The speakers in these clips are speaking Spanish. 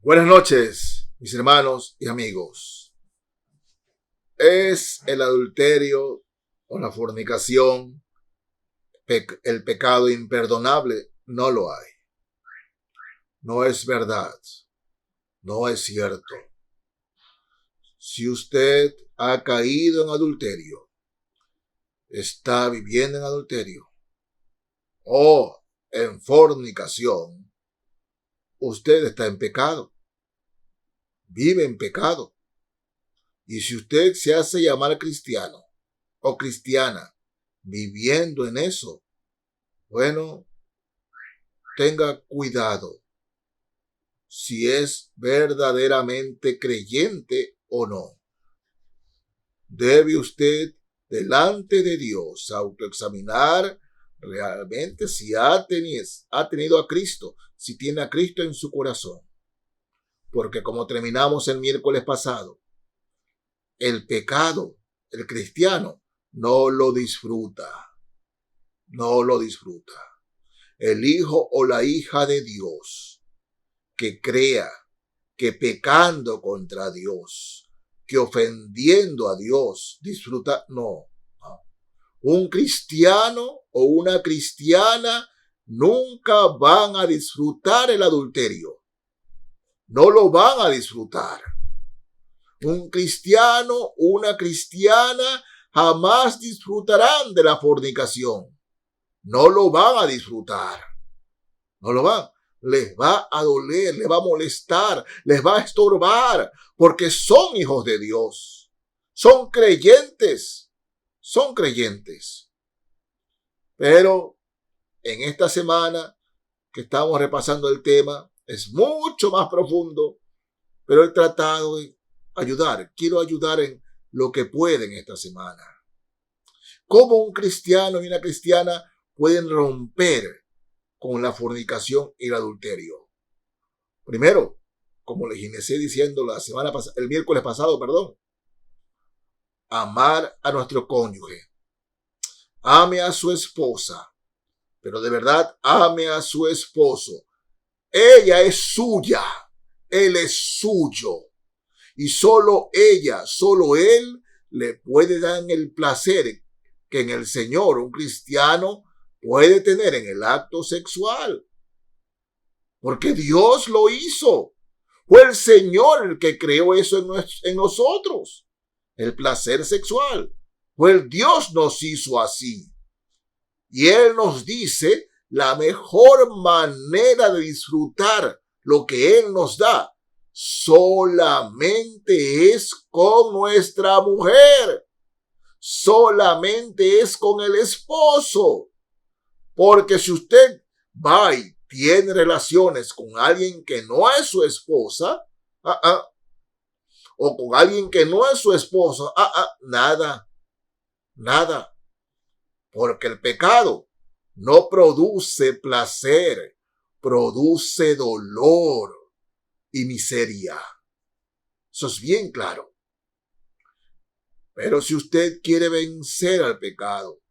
Buenas noches, mis hermanos y amigos. ¿Es el adulterio o la fornicación el pecado imperdonable? No lo hay. No es verdad. No es cierto. Si usted ha caído en adulterio, está viviendo en adulterio o en fornicación, usted está en pecado. Vive en pecado. Y si usted se hace llamar cristiano o cristiana viviendo en eso, bueno, tenga cuidado si es verdaderamente creyente o no. Debe usted, delante de Dios, autoexaminar realmente si ha tenido a Cristo, si tiene a Cristo en su corazón. Porque como terminamos el miércoles pasado, el pecado, el cristiano, no lo disfruta. No lo disfruta. El hijo o la hija de Dios que crea que pecando contra Dios, que ofendiendo a Dios, disfruta, no. Un cristiano o una cristiana nunca van a disfrutar el adulterio. No lo van a disfrutar. Un cristiano, una cristiana jamás disfrutarán de la fornicación. No lo van a disfrutar. No lo van. Les va a doler, les va a molestar, les va a estorbar, porque son hijos de Dios. Son creyentes. Son creyentes. Pero en esta semana que estamos repasando el tema, es mucho más profundo, pero he tratado de quiero ayudar en lo que pueden esta semana. ¿Cómo un cristiano y una cristiana pueden romper con la fornicación y el adulterio? Primero, como les inicié diciendo el miércoles pasado, amar a nuestro cónyuge. Ame a su esposa, pero de verdad ame a su esposo. Ella es suya, él es suyo. Y solo ella, solo él le puede dar el placer que en el Señor un cristiano puede tener en el acto sexual. Porque Dios lo hizo. Fue el Señor el que creó eso en nosotros. El placer sexual. Fue el Dios nos hizo así. Y Él nos dice la mejor manera de disfrutar lo que Él nos da solamente es con nuestra mujer. Solamente es con el esposo. Porque si usted va y tiene relaciones con alguien que no es su esposa, o con alguien que no es su esposo, nada. Porque el pecado no produce placer, produce dolor y miseria. Eso es bien claro. Pero si usted quiere vencer al pecado,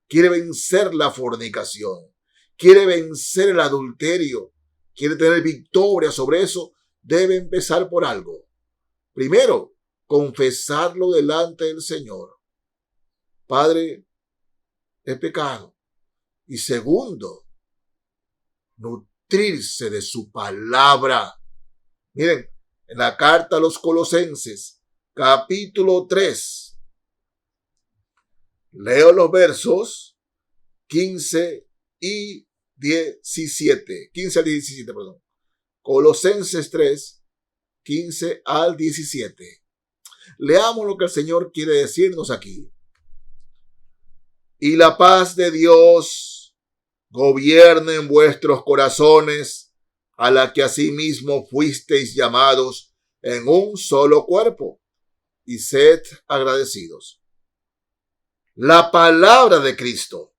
quiere vencer la fornicación, quiere vencer el adulterio, quiere tener victoria sobre eso, debe empezar por algo. Primero, confesarlo delante del Señor. Padre, he pecado. Y segundo, nutrirse de su palabra. Miren, en la carta a los Colosenses, capítulo 3, leo los versos 15 y 17. 15 al 17, perdón. Colosenses 3, 15 al 17. Leamos lo que el Señor quiere decirnos aquí. Y la paz de Dios gobierne en vuestros corazones, a la que asimismo fuisteis llamados en un solo cuerpo, y sed agradecidos. La palabra de Cristo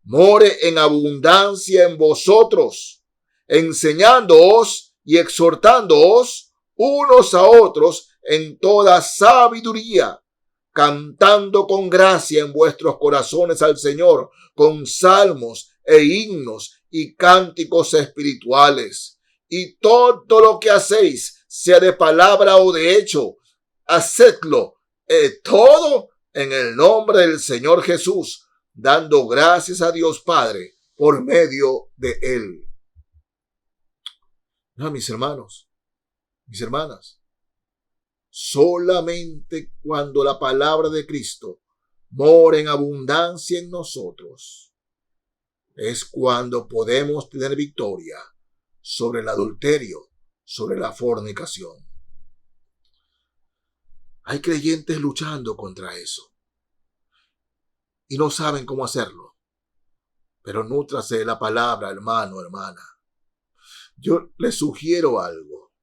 more en abundancia en vosotros, enseñándoos y exhortándoos unos a otros en toda sabiduría, cantando con gracia en vuestros corazones al Señor, con salmos e himnos y cánticos espirituales, y todo lo que hacéis, sea de palabra o de hecho, hacedlo todo en el nombre del Señor Jesús, dando gracias a Dios Padre por medio de Él. No, mis hermanos, mis hermanas, solamente cuando la palabra de Cristo mora en abundancia en nosotros, es cuando podemos tener victoria sobre el adulterio, sobre la fornicación. Hay creyentes luchando contra eso y no saben cómo hacerlo. Pero nútrase de la palabra, hermano, hermana. Yo le sugiero algo.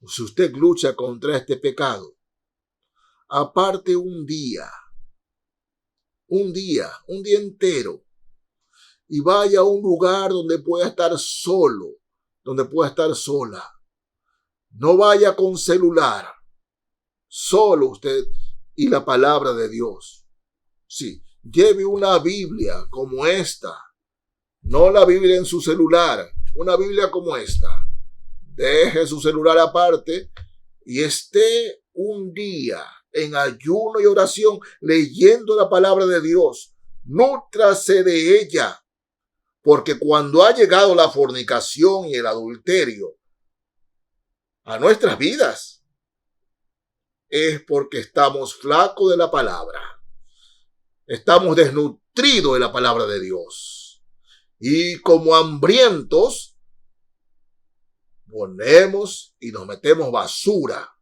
Si usted lucha contra este pecado, aparte un día entero, y vaya a un lugar donde pueda estar solo, donde pueda estar sola. No vaya con celular, solo usted y la palabra de Dios. Sí, lleve una Biblia como esta, no la Biblia en su celular, una Biblia como esta. Deje su celular aparte y esté un día en ayuno y oración leyendo la palabra de Dios. Nútrase de ella. Porque cuando ha llegado la fornicación y el adulterio a nuestras vidas, es porque estamos flacos de la palabra. Estamos desnutridos de la palabra de Dios. Y como hambrientos, ponemos y nos metemos basura.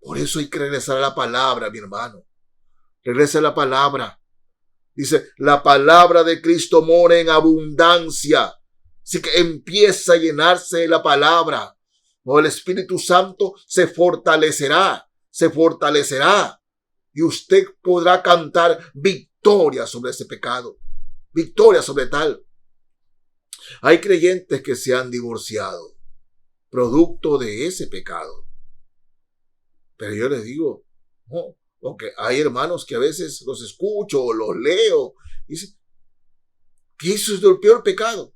Por eso hay que regresar a la palabra, mi hermano. Regresa a la palabra. Dice, la palabra de Cristo mora en abundancia. Así que empieza a llenarse de la palabra. O el Espíritu Santo se fortalecerá. Y usted podrá cantar victoria sobre ese pecado. Victoria sobre tal. Hay creyentes que se han divorciado producto de ese pecado. Pero yo les digo, no. Porque hay hermanos que a veces los escucho o los leo y dicen que eso es el peor pecado.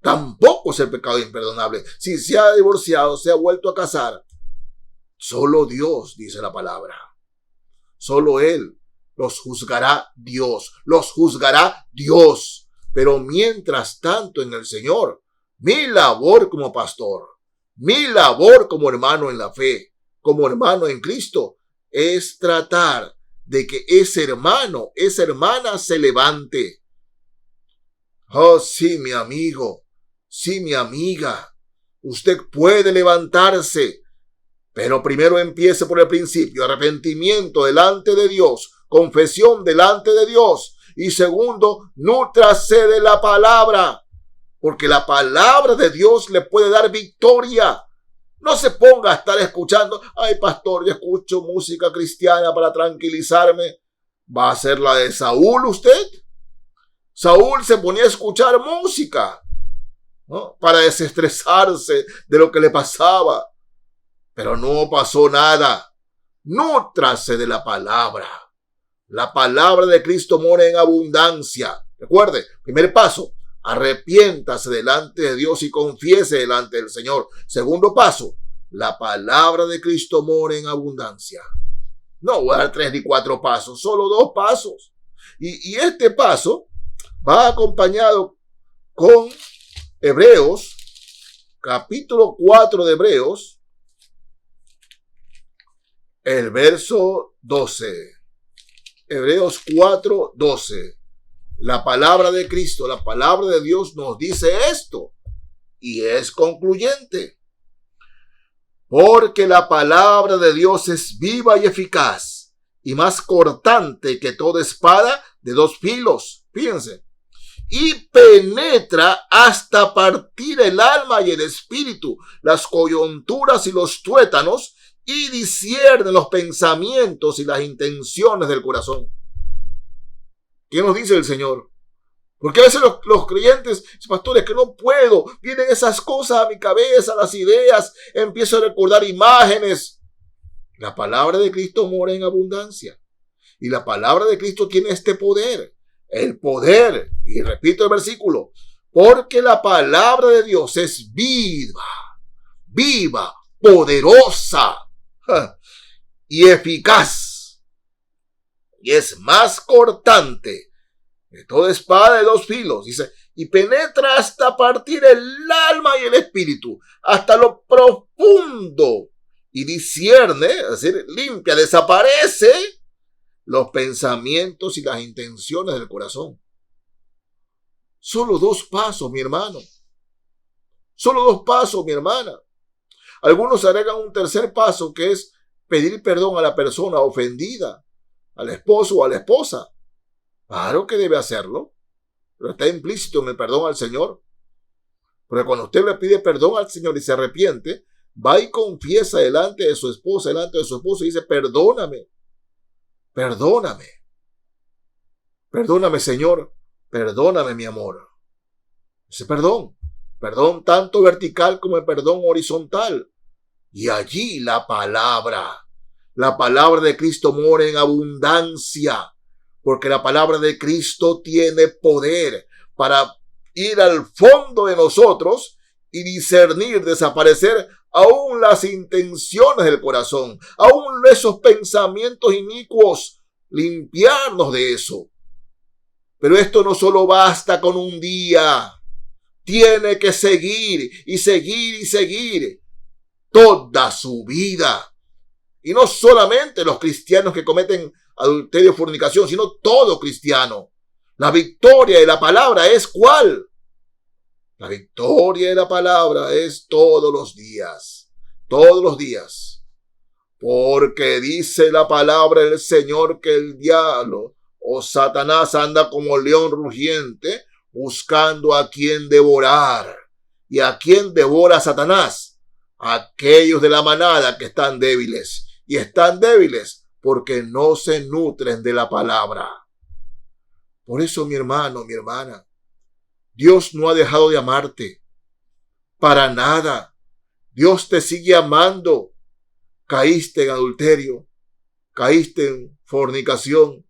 Tampoco es el pecado imperdonable. Si se ha divorciado, se ha vuelto a casar, solo Dios, dice la palabra. Solo Él los juzgará Dios. Los juzgará Dios. Pero mientras tanto en el Señor, mi labor como pastor, mi labor como hermano en la fe, como hermano en Cristo, es tratar de que ese hermano, esa hermana se levante. Oh, sí, mi amigo, sí, mi amiga, usted puede levantarse, pero primero empiece por el principio, arrepentimiento delante de Dios, confesión delante de Dios, y segundo, nútrase de la palabra, porque la palabra de Dios le puede dar victoria. No se ponga a estar escuchando, ay pastor, yo escucho música cristiana para tranquilizarme. ¿Va a ser la de Saúl usted? Saúl se ponía a escuchar música, ¿no?, para desestresarse de lo que le pasaba. Pero no pasó nada. Nútrase de la palabra. La palabra de Cristo mora en abundancia. Recuerde, primer paso, arrepiéntase delante de Dios y confiese delante del Señor. Segundo paso, la palabra de Cristo mora en abundancia. No voy a dar 3 ni 4 pasos, solo 2 pasos. Y este paso va acompañado con Hebreos, capítulo 4 de Hebreos, el verso 12. Hebreos 4, 12. La palabra de Cristo, la palabra de Dios nos dice esto y es concluyente. Porque la palabra de Dios es viva y eficaz y más cortante que toda espada de 2 filos. Fíjense. Y penetra hasta partir el alma y el espíritu, las coyunturas y los tuétanos, y discierne los pensamientos y las intenciones del corazón. ¿Qué nos dice el Señor? Porque a veces los creyentes, pastores, que no puedo, vienen esas cosas a mi cabeza, las ideas, empiezo a recordar imágenes. La palabra de Cristo mora en abundancia. Y la palabra de Cristo tiene este poder. El poder, y repito el versículo, Porque la palabra de Dios es viva, poderosa y eficaz. Y es más cortante que toda espada de dos filos. Dice, y penetra hasta partir el alma y el espíritu, hasta lo profundo. Y discierne, es decir, limpia, desaparece los pensamientos y las intenciones del corazón. Solo 2 pasos, mi hermano. Solo 2 pasos, mi hermana. Algunos agregan un tercer paso, que es pedir perdón a la persona ofendida, al esposo o a la esposa. Claro que debe hacerlo, pero está implícito en el perdón al Señor. Porque cuando usted le pide perdón al Señor y se arrepiente, va y confiesa delante de su esposa, delante de su esposo, y dice, perdóname, Señor, perdóname, mi amor. Ese perdón tanto vertical como el perdón horizontal. Y allí la palabra de Cristo mora en abundancia, porque la palabra de Cristo tiene poder para ir al fondo de nosotros y discernir, desaparecer aún las intenciones del corazón, aún esos pensamientos inicuos, limpiarnos de eso. Pero esto no solo basta con un día, tiene que seguir y seguir y seguir toda su vida. Y no solamente los cristianos que cometen adulterio, fornicación, sino todo cristiano. La victoria de la palabra es ¿cuál? La victoria de la palabra es todos los días. Porque dice la palabra del Señor que el diablo o Satanás anda como león rugiente buscando a quien devorar. ¿Y a quién devora Satanás? A aquellos de la manada que están débiles. Y están débiles porque no se nutren de la palabra. Por eso, mi hermano, mi hermana, Dios no ha dejado de amarte. Para nada. Dios te sigue amando. Caíste en adulterio. Caíste en fornicación.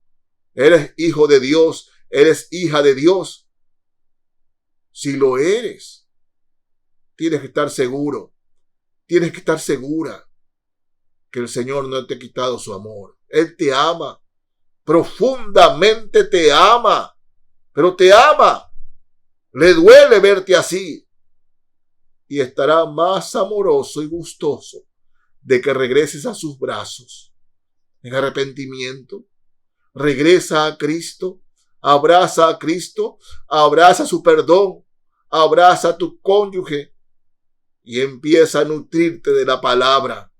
Eres hijo de Dios. Eres hija de Dios. Si lo eres, tienes que estar seguro. Tienes que estar segura que el Señor no te ha quitado su amor. Él te ama. Profundamente te ama. Pero te ama. Le duele verte así. Y estará más amoroso y gustoso de que regreses a sus brazos. En arrepentimiento. Regresa a Cristo. Abraza a Cristo. Abraza su perdón. Abraza a tu cónyuge. Y empieza a nutrirte de la palabra.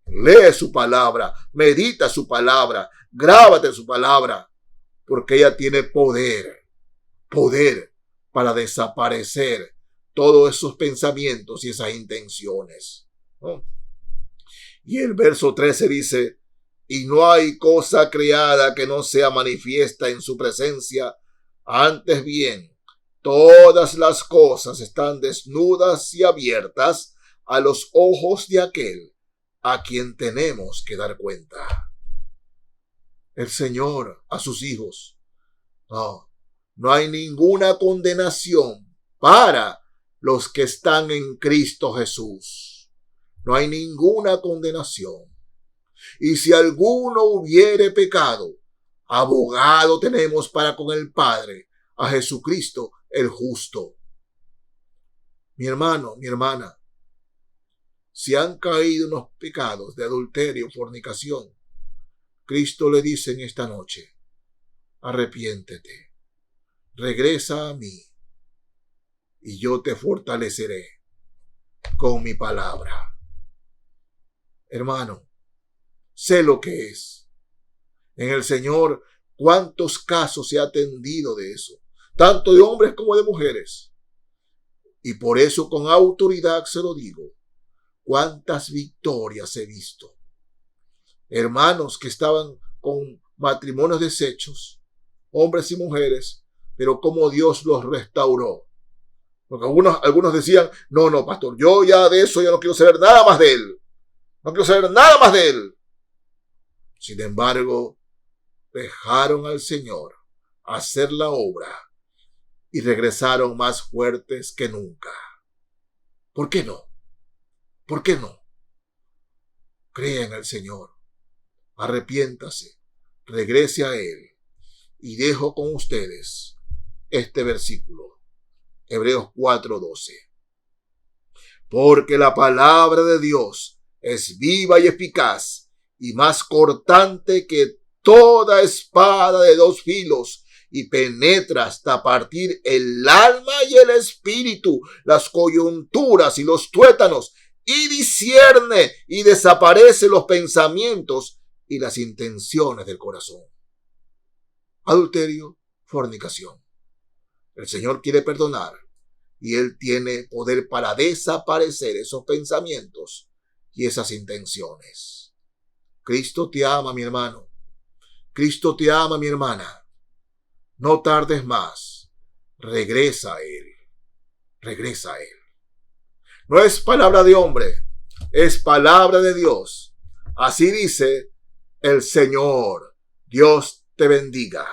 Lee su palabra. Medita su palabra. Grábate su palabra. Porque ella tiene poder. Poder para desaparecer todos esos pensamientos y esas intenciones. ¿No? Y el verso 13 dice, y no hay cosa creada que no sea manifiesta en su presencia, antes bien, todas las cosas están desnudas y abiertas a los ojos de aquel a quien tenemos que dar cuenta. El Señor a sus hijos. No hay ninguna condenación para los que están en Cristo Jesús. No hay ninguna condenación. Y si alguno hubiere pecado, abogado tenemos para con el Padre, a Jesucristo el justo. Mi hermano, mi hermana, si han caído en los pecados de adulterio, fornicación, Cristo le dice en esta noche, arrepiéntete, regresa a mí y yo te fortaleceré con mi palabra. Hermano, sé lo que es. En el Señor, cuántos casos se ha atendido de eso, tanto de hombres como de mujeres. Y por eso con autoridad se lo digo, cuántas victorias he visto. Hermanos que estaban con matrimonios deshechos, hombres y mujeres, pero como Dios los restauró. Porque algunos decían, no, pastor, yo ya de eso ya no quiero saber nada más de él. No quiero saber nada más de él. Sin embargo, dejaron al Señor hacer la obra y regresaron más fuertes que nunca. ¿Por qué no? ¿Por qué no? Crea en el Señor, arrepiéntase, regrese a Él, y dejo con ustedes este versículo, Hebreos 4:12. Porque la palabra de Dios es viva y eficaz y más cortante que toda espada de dos filos, y penetra hasta partir el alma y el espíritu, las coyunturas y los tuétanos, y discierne y desaparece los pensamientos y las intenciones del corazón. Adulterio, fornicación. El Señor quiere perdonar y Él tiene poder para desaparecer esos pensamientos y esas intenciones. Cristo te ama, mi hermano. Cristo te ama, mi hermana. No tardes más. Regresa a Él. Regresa a Él. No es palabra de hombre, es palabra de Dios. Así dice el Señor. Dios te bendiga.